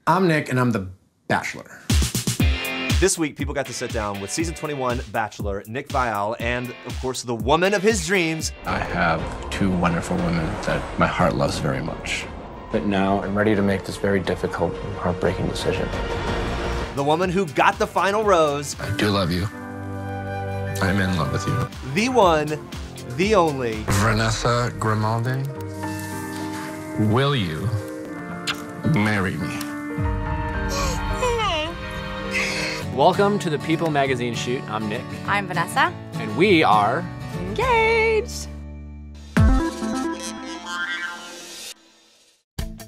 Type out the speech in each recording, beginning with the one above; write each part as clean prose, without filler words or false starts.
I'm Nick, and I'm the Bachelor. This week, people got to sit down with season 21 Bachelor, Nick Viall, and of course, the woman of his dreams. I have two wonderful women that my heart loves very much. But now I'm ready to make this very difficult and heartbreaking decision. The woman who got the final rose. I do love you. I'm in love with you. The one, the only. Vanessa Grimaldi, will you marry me? Welcome to the People Magazine shoot. I'm Nick. I'm Vanessa. And we are engaged.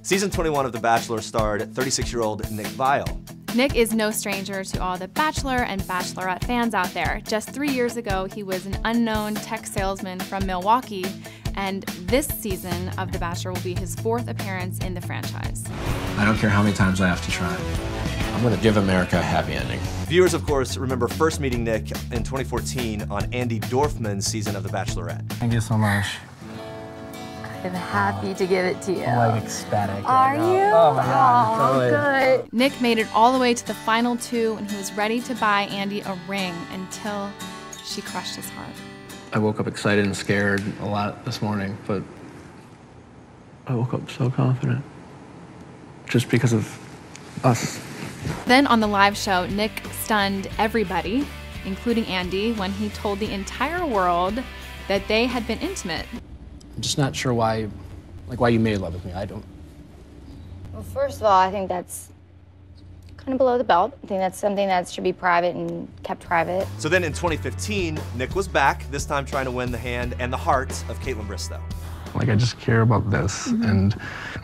Season 21 of The Bachelor starred 36-year-old Nick Viall. Nick is no stranger to all the Bachelor and Bachelorette fans out there. Just 3 years ago, he was an unknown tech salesman from Milwaukee, and this season of The Bachelor will be his 4th appearance in the franchise. I don't care how many times I have to try. I'm gonna give America a happy ending. Viewers, of course, remember first meeting Nick in 2014 on Andy Dorfman's season of The Bachelorette. Thank you so much. I'm happy to give it to you. I'm like ecstatic. Are right you? Oh my God, totally. Good. Nick made it all the way to the final 2, and he was ready to buy Andy a ring until she crushed his heart. I woke up excited and scared a lot this morning, but I woke up so confident. Just because of us. Then on the live show, Nick stunned everybody, including Andy, when he told the entire world that they had been intimate. I'm just not sure why you made love with me. I don't. Well, first of all, I think that's kind of below the belt. I think that's something that should be private and kept private. So then in 2015, Nick was back, this time trying to win the hand and the heart of Kaitlyn Bristowe. Like, I just care about this, and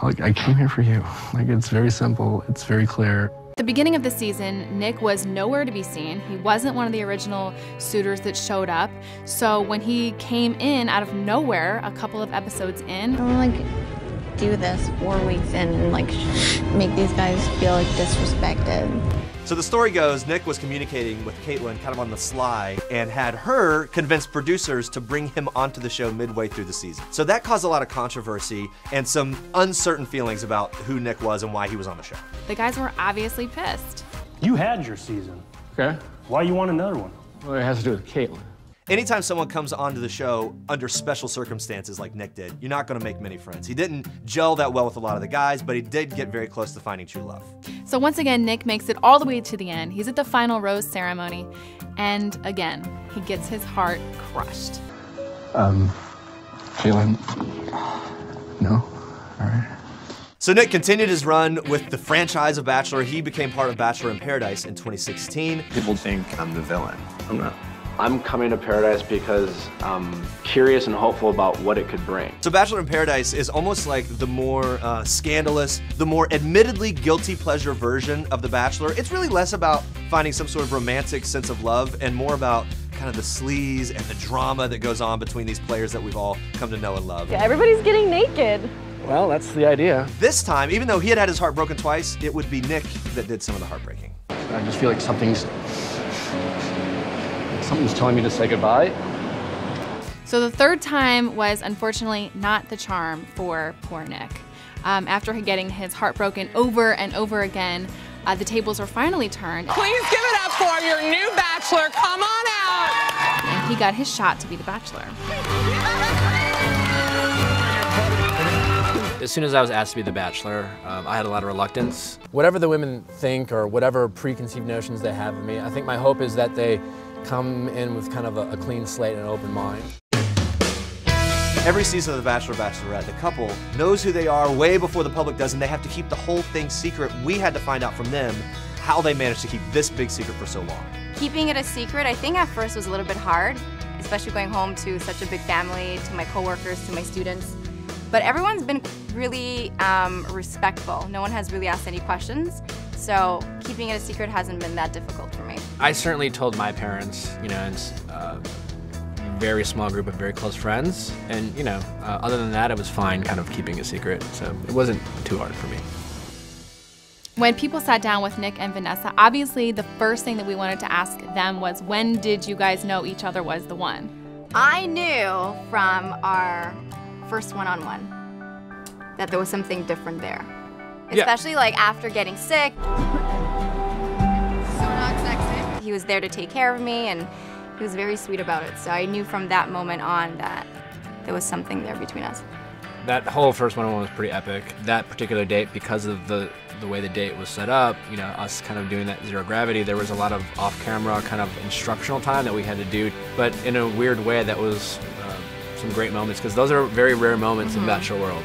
like, I came here for you. Like, it's very simple, it's very clear. At the beginning of the season, Nick was nowhere to be seen. He wasn't one of the original suitors that showed up. So when he came in out of nowhere, a couple of episodes in, I don't want to like do this 4 weeks in and like make these guys feel like disrespected. So the story goes, Nick was communicating with Kaitlyn kind of on the sly and had her convince producers to bring him onto the show midway through the season. So that caused a lot of controversy and some uncertain feelings about who Nick was and why he was on the show. the guys were obviously pissed. You had your season. Okay. Why you want another one? Well, it has to do with Kaitlyn. Anytime someone comes onto the show under special circumstances like Nick did, you're not gonna make many friends. He didn't gel that well with a lot of the guys, but he did get very close to finding true love. So once again, Nick makes it all the way to the end. He's at the final rose ceremony, and again, he gets his heart crushed. Kaitlyn, no, all right. So Nick continued his run with the franchise of Bachelor. He became part of Bachelor in Paradise in 2016. People think I'm the villain. I'm not. I'm coming to Paradise because I'm curious and hopeful about what it could bring. So Bachelor in Paradise is almost like the more scandalous, the more admittedly guilty pleasure version of The Bachelor. It's really less about finding some sort of romantic sense of love and more about kind of the sleaze and the drama that goes on between these players that we've all come to know and love. Yeah, everybody's getting naked. Well, that's the idea. This time, even though he had had his heart broken twice, it would be Nick that did some of the heartbreaking. I just feel like something's telling me to say goodbye. So the third time was unfortunately not the charm for poor Nick. After getting his heart broken over and over again, the tables were finally turned. Please give it up for your new Bachelor. Come on out. And he got his shot to be the Bachelor. As soon as I was asked to be the Bachelor, I had a lot of reluctance. Whatever the women think or whatever preconceived notions they have of me, I think my hope is that they come in with kind of a clean slate and an open mind. Every season of The Bachelor, Bachelorette, the couple knows who they are way before the public does, and they have to keep the whole thing secret. We had to find out from them how they managed to keep this big secret for so long. Keeping it a secret, I think at first was a little bit hard, especially going home to such a big family, to my coworkers, to my students. But everyone's been really respectful. No one has really asked any questions. So keeping it a secret hasn't been that difficult for me. I certainly told my parents, you know, and a very small group of very close friends. And, you know, other than that, it was fine kind of keeping a secret. So it wasn't too hard for me. When people sat down with Nick and Vanessa, obviously the first thing that we wanted to ask them was, when did you guys know each other was the one? I knew from our first one-on-one that there was something different there. Especially like after getting sick. So not sexy. He was there to take care of me, and he was very sweet about it. So I knew from that moment on that there was something there between us. That whole first one-on-one was pretty epic. That particular date, because of the way the date was set up, you know, us kind of doing that zero gravity, there was a lot of off-camera kind of instructional time that we had to do, but in a weird way that was some great moments, because those are very rare moments in Bachelor world.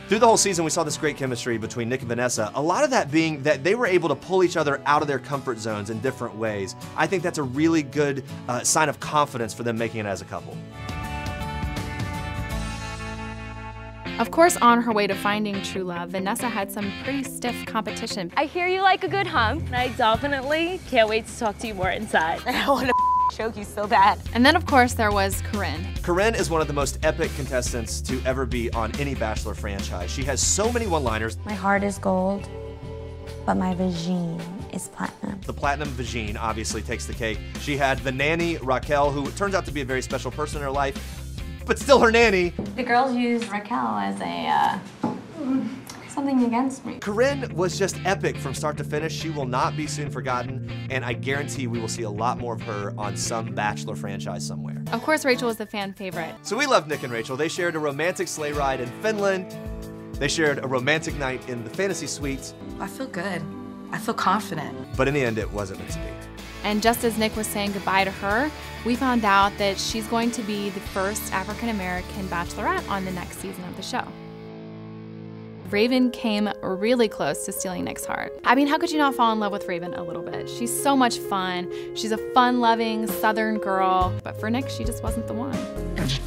Through the whole season, we saw this great chemistry between Nick and Vanessa. A lot of that being that they were able to pull each other out of their comfort zones in different ways. I think that's a really good sign of confidence for them making it as a couple. Of course, on her way to finding true love, Vanessa had some pretty stiff competition. I hear you like a good hump, and I definitely can't wait to talk to you more inside. I want to choke you so bad. And then, of course, there was Corinne. Corinne is one of the most epic contestants to ever be on any Bachelor franchise. She has so many one-liners. My heart is gold, but my vagine is platinum. The platinum vagine obviously takes the cake. She had the nanny, Raquel, who turns out to be a very special person in her life, but still her nanny. The girls use Raquel as a, something against me. Corinne was just epic from start to finish. She will not be soon forgotten, and I guarantee we will see a lot more of her on some Bachelor franchise somewhere. Of course, Rachel was the fan favorite. So we love Nick and Rachel. They shared a romantic sleigh ride in Finland. They shared a romantic night in the fantasy suites. I feel good. I feel confident. But in the end, it wasn't meant to be. And just as Nick was saying goodbye to her, we found out that she's going to be the first African-American bachelorette on the next season of the show. Raven came really close to stealing Nick's heart. I mean, how could you not fall in love with Raven a little bit? She's so much fun. She's a fun-loving Southern girl, but for Nick, she just wasn't the one.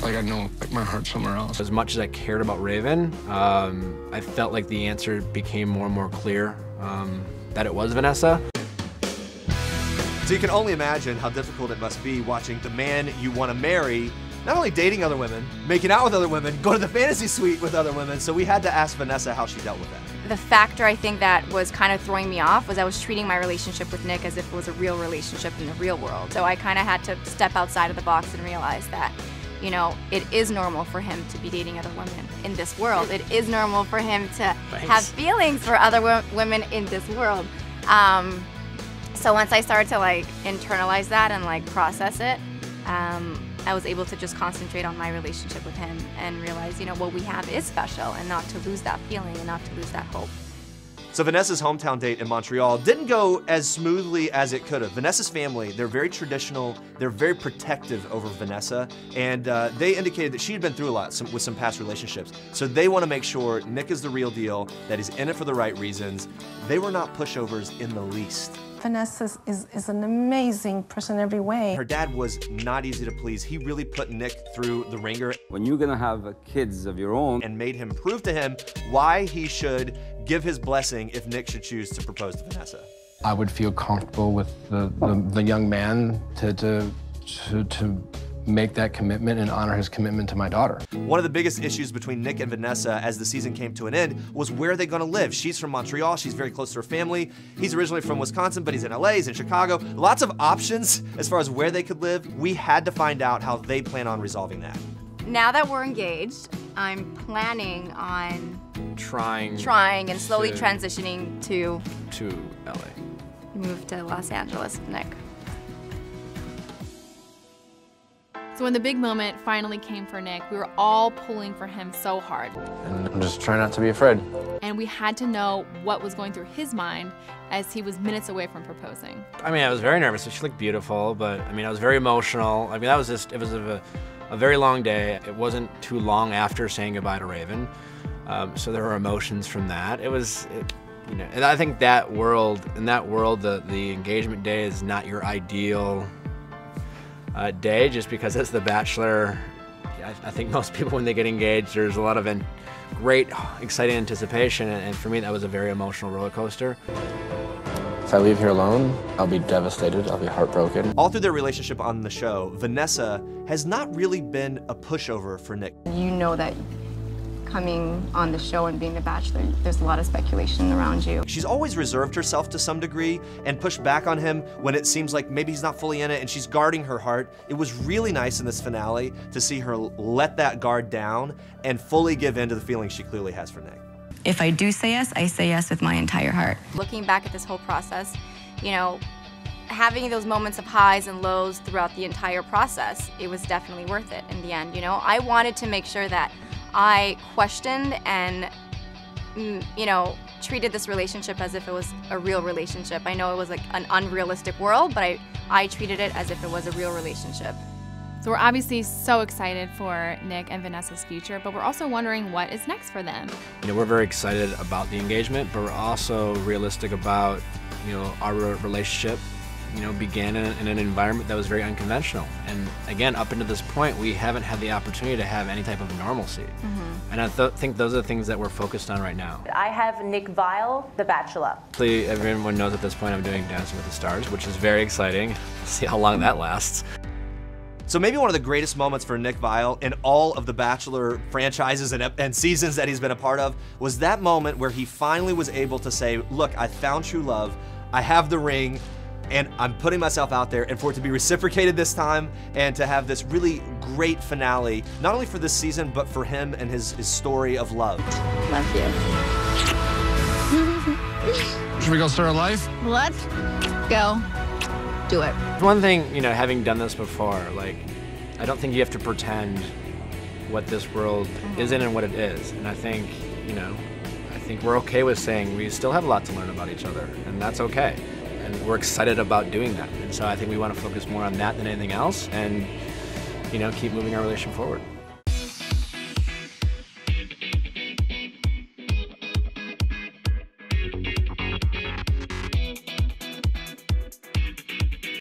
I know my heart's somewhere else. As much as I cared about Raven, I felt like the answer became more and more clear that it was Vanessa. So you can only imagine how difficult it must be watching the man you want to marry not only dating other women, making out with other women, go to the fantasy suite with other women. So we had to ask Vanessa how she dealt with that. The factor I think that was kind of throwing me off was I was treating my relationship with Nick as if it was a real relationship in the real world. So I kind of had to step outside of the box and realize that, you know, it is normal for him to be dating other women in this world. It is normal for him to have feelings for other women in this world. So once I started to like internalize that and like process it, I was able to just concentrate on my relationship with him and realize, you know, what we have is special and not to lose that feeling and not to lose that hope. So Vanessa's hometown date in Montreal didn't go as smoothly as it could have. Vanessa's family, they're very traditional, they're very protective over Vanessa, and they indicated that she had been through a lot with some past relationships. So they want to make sure Nick is the real deal, that he's in it for the right reasons. They were not pushovers in the least. Vanessa is an amazing person every way. Her dad was not easy to please. He really put Nick through the ringer. When you're gonna have kids of your own. And made him prove to him why he should give his blessing if Nick should choose to propose to Vanessa. I would feel comfortable with the young man to make that commitment and honor his commitment to my daughter. One of the biggest issues between Nick and Vanessa as the season came to an end was where are they gonna live? She's from Montreal, she's very close to her family. He's originally from Wisconsin, but he's in LA, he's in Chicago. Lots of options as far as where they could live. We had to find out how they plan on resolving that. Now that we're engaged, I'm planning on trying and slowly transitioning to LA. Move to Los Angeles with Nick. So when the big moment finally came for Nick, we were all pulling for him so hard. And I'm just trying not to be afraid. And we had to know what was going through his mind as he was minutes away from proposing. I mean, I was very nervous. She looked beautiful, but I mean, I was very emotional. I mean, that was just, it was a very long day. It wasn't too long after saying goodbye to Raven. So there were emotions from that. You know, and I think in that world, the engagement day is not your ideal day, just because as the Bachelor, I think most people when they get engaged, there's a lot of great, exciting anticipation, and for me that was a very emotional roller coaster. If I leave here alone, I'll be devastated, I'll be heartbroken. All through their relationship on the show, Vanessa has not really been a pushover for Nick. You know that coming on the show and being the Bachelor, there's a lot of speculation around you. She's always reserved herself to some degree and pushed back on him when it seems like maybe he's not fully in it, and she's guarding her heart. It was really nice in this finale to see her let that guard down and fully give in to the feelings she clearly has for Nick. If I do say yes, I say yes with my entire heart. Looking back at this whole process, you know, having those moments of highs and lows throughout the entire process, it was definitely worth it in the end, you know? I wanted to make sure that I questioned and, you know, treated this relationship as if it was a real relationship. I know it was like an unrealistic world, but I treated it as if it was a real relationship. So we're obviously so excited for Nick and Vanessa's future, but we're also wondering what is next for them. You know, we're very excited about the engagement, but we're also realistic about, you know, our relationship, you know, began in an environment that was very unconventional. And again, up until this point, we haven't had the opportunity to have any type of normalcy. And I think those are the things that we're focused on right now. I have Nick Viall, the Bachelor. Everyone knows at this point I'm doing Dancing with the Stars, which is very exciting. See how long that lasts. So maybe one of the greatest moments for Nick Viall in all of the Bachelor franchises and seasons that he's been a part of was that moment where he finally was able to say, look, I found true love, I have the ring, and I'm putting myself out there, and for it to be reciprocated this time and to have this really great finale, not only for this season, but for him and his story of love. Love you. Should we go start a life? Let's go. Do it. One thing, you know, having done this before, like, I don't think you have to pretend what this world isn't and what it is. And I think, you know, I think we're okay with saying we still have a lot to learn about each other, and that's okay. And we're excited about doing that. And so I think we want to focus more on that than anything else and, you know, keep moving our relation forward.